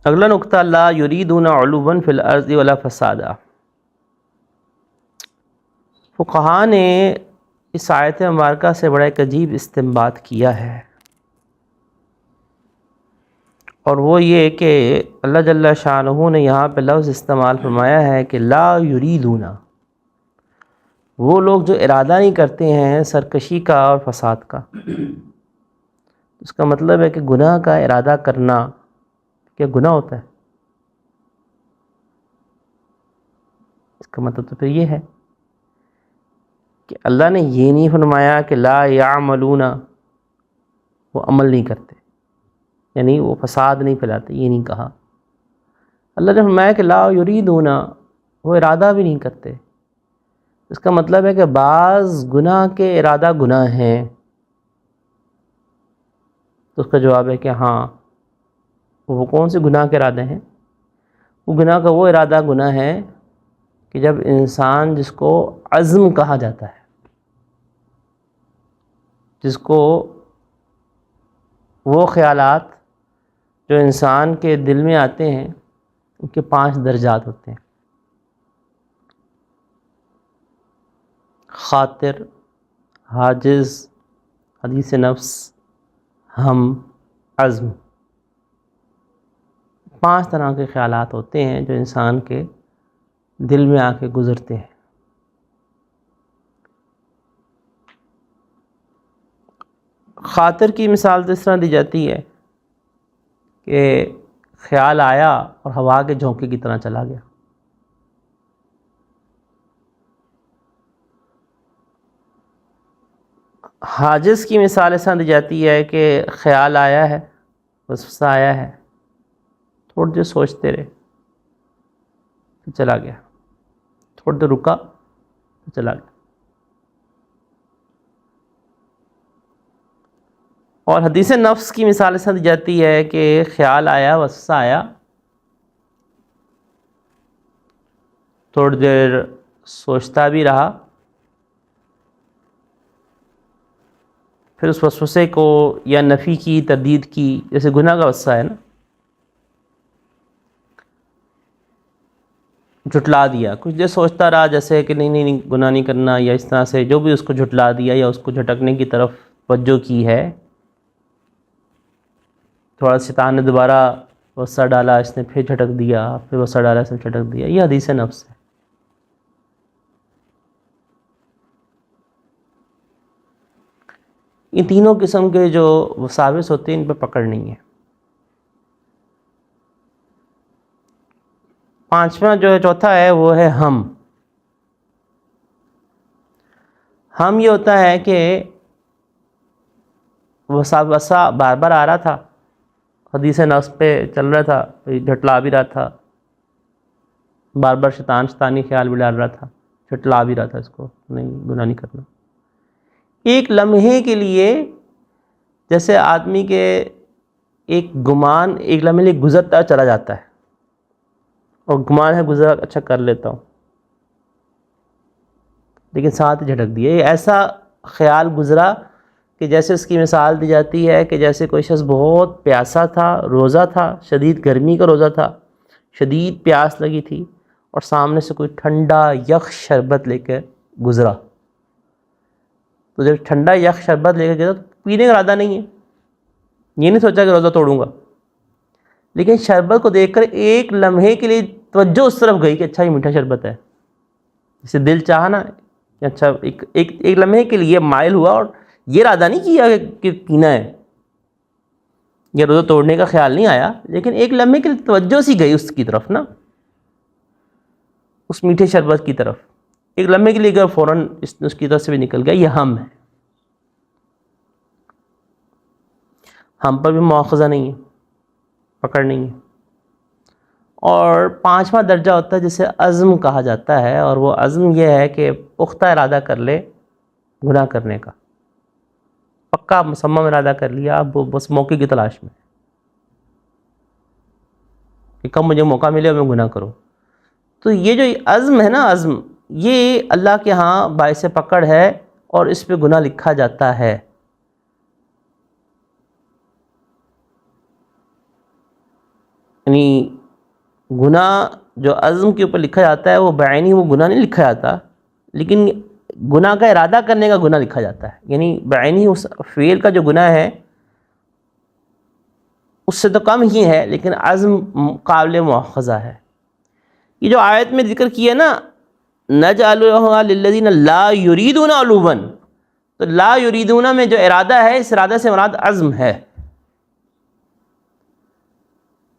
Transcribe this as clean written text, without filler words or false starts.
اگلا نقطہ، لا یریدون علوا فی الارض ولا فسادا۔ فقہاء نے اس آیت مبارکہ سے بڑا ایک عجیب استنباط کیا ہے، اور وہ یہ کہ اللہ جل شانہ نے یہاں پہ لفظ استعمال فرمایا ہے کہ لا یریدون، وہ لوگ جو ارادہ نہیں کرتے ہیں سرکشی کا اور فساد کا۔ اس کا مطلب ہے کہ گناہ کا ارادہ کرنا کیا گناہ ہوتا ہے؟ اس کا مطلب تو پھر یہ ہے کہ اللہ نے یہ نہیں فرمایا کہ لا یعملون، وہ عمل نہیں کرتے، یعنی وہ فساد نہیں پھیلاتے، یہ نہیں کہا۔ اللہ نے فرمایا کہ لا یریدون، وہ ارادہ بھی نہیں کرتے۔ اس کا مطلب ہے کہ بعض گناہ کے ارادہ گناہ ہیں، تو اس کا جواب ہے کہ ہاں، وہ کون سے گناہ کے ارادے ہیں؟ وہ گناہ کا وہ ارادہ گناہ ہے کہ جب انسان، جس کو عزم کہا جاتا ہے، جس کو وہ خیالات جو انسان کے دل میں آتے ہیں، ان کے 5 درجات ہوتے ہیں: خاطر، حاجز، حدیث نفس، ہم، عزم۔ 5 طرح کے خیالات ہوتے ہیں جو انسان کے دل میں آ کے گزرتے ہیں۔ خاطر کی مثال تو اس طرح دی جاتی ہے کہ خیال آیا اور ہوا کے جھونکے کی طرح چلا گیا۔ حاجز کی مثال اس طرح دی جاتی ہے کہ خیال آیا ہے، وسوسہ آیا ہے، تھوڑی دیر سوچتے رہے، پھر چلا گیا، تھوڑی دیر رکا، پھر چلا گیا۔ اور حدیث نفس کی مثال اس طرح دی جاتی ہے کہ خیال آیا، وسوسہ آیا، تھوڑی دیر سوچتا بھی رہا، پھر اس وسوسے کو یا نفی کی، تردید کی، جیسے گناہ کا وسوسہ ہے نا، جھٹلا دیا، کچھ دیر سوچتا رہا، جیسے کہ نہیں نہیں نہیں گناہ نہیں کرنا، یا اس طرح سے جو بھی اس کو جھٹلا دیا یا اس کو جھٹکنے کی طرف توجہ کی ہے۔ تھوڑا شیطان نے دوبارہ وسوسہ ڈالا، اس نے پھر جھٹک دیا، پھر وسوسہ ڈالا، اس نے جھٹک دیا۔ یہ حدیث نفس ہے۔ ان تینوں قسم کے جو وساوس ہوتے ہیں، ان پہ پکڑ نہیں ہے۔ 5واں جو ہے، چوتھا ہے، وہ ہے ہم۔ ہم یہ ہوتا ہے کہ وسا بار بار آ رہا تھا، حدیث نفس پہ چل رہا تھا، جھٹلا بھی رہا تھا، بار بار شیطانی خیال بھی ڈال رہا تھا، جھٹلا بھی رہا تھا اس کو، نہیں گناہ نہیں کرنا۔ ایک لمحے کے لیے، جیسے آدمی کے ایک گمان ایک لمحے لیے گزرتا چلا جاتا ہے، اور گمان ہے گزرا، اچھا کر لیتا ہوں، لیکن ساتھ جھٹک دیا۔ یہ ایسا خیال گزرا کہ جیسے اس کی مثال دی جاتی ہے کہ جیسے کوئی شخص بہت پیاسا تھا، روزہ تھا، شدید گرمی کا روزہ تھا، شدید پیاس لگی تھی، اور سامنے سے کوئی ٹھنڈا یخ شربت لے کے گزرا۔ تو جب ٹھنڈا یخ شربت لے کے گزرا تو پینے کا ارادہ نہیں ہے، یہ نہیں سوچا کہ روزہ توڑوں گا، لیکن شربت کو دیکھ کر ایک لمحے کے لیے توجہ اس طرف گئی کہ اچھا یہ میٹھا شربت ہے، جسے دل چاہا نا، اچھا ایک لمحے کے لیے مائل ہوا، اور یہ ارادہ نہیں کیا کہ پینا ہے، یہ روزہ توڑنے کا خیال نہیں آیا، لیکن ایک لمحے کے لیے توجہ سی گئی اس کی طرف نا، اس میٹھے شربت کی طرف، ایک لمحے کے لیے گیا، فوراً اس کی طرف سے بھی نکل گیا۔ یہ ہم ہے۔ ہم پر بھی مواخذہ نہیں ہے، پکڑ نہیں ہے۔ اور 5واں درجہ ہوتا ہے جسے عزم کہا جاتا ہے، اور وہ عزم یہ ہے کہ پختہ ارادہ کر لے گناہ کرنے کا، پکا مصمم ارادہ کر لیا، اب وہ بس موقع کی تلاش میں کہ کب مجھے موقع ملے اور میں گناہ کروں۔ تو یہ جو عزم ہے نا، عزم، یہ اللہ کے ہاں باعث پکڑ ہے، اور اس پہ گناہ لکھا جاتا ہے۔ یعنی گناہ جو عزم کے اوپر لکھا جاتا ہے وہ بعینی وہ گناہ نہیں لکھا جاتا، لیکن گناہ کا ارادہ کرنے کا گناہ لکھا جاتا ہے. یعنی بعینی اس فعل کا جو گناہ ہے اس سے تو کم ہی ہے، لیکن عزم قابل مؤاخذہ ہے. یہ جو آیت میں ذکر کیا نا نَجْعَلُهَا لِلَّذِينَ لَا يُرِيدُونَ عُلُوًّا، تو لا یریدون میں جو ارادہ ہے اس ارادہ سے مراد عزم ہے.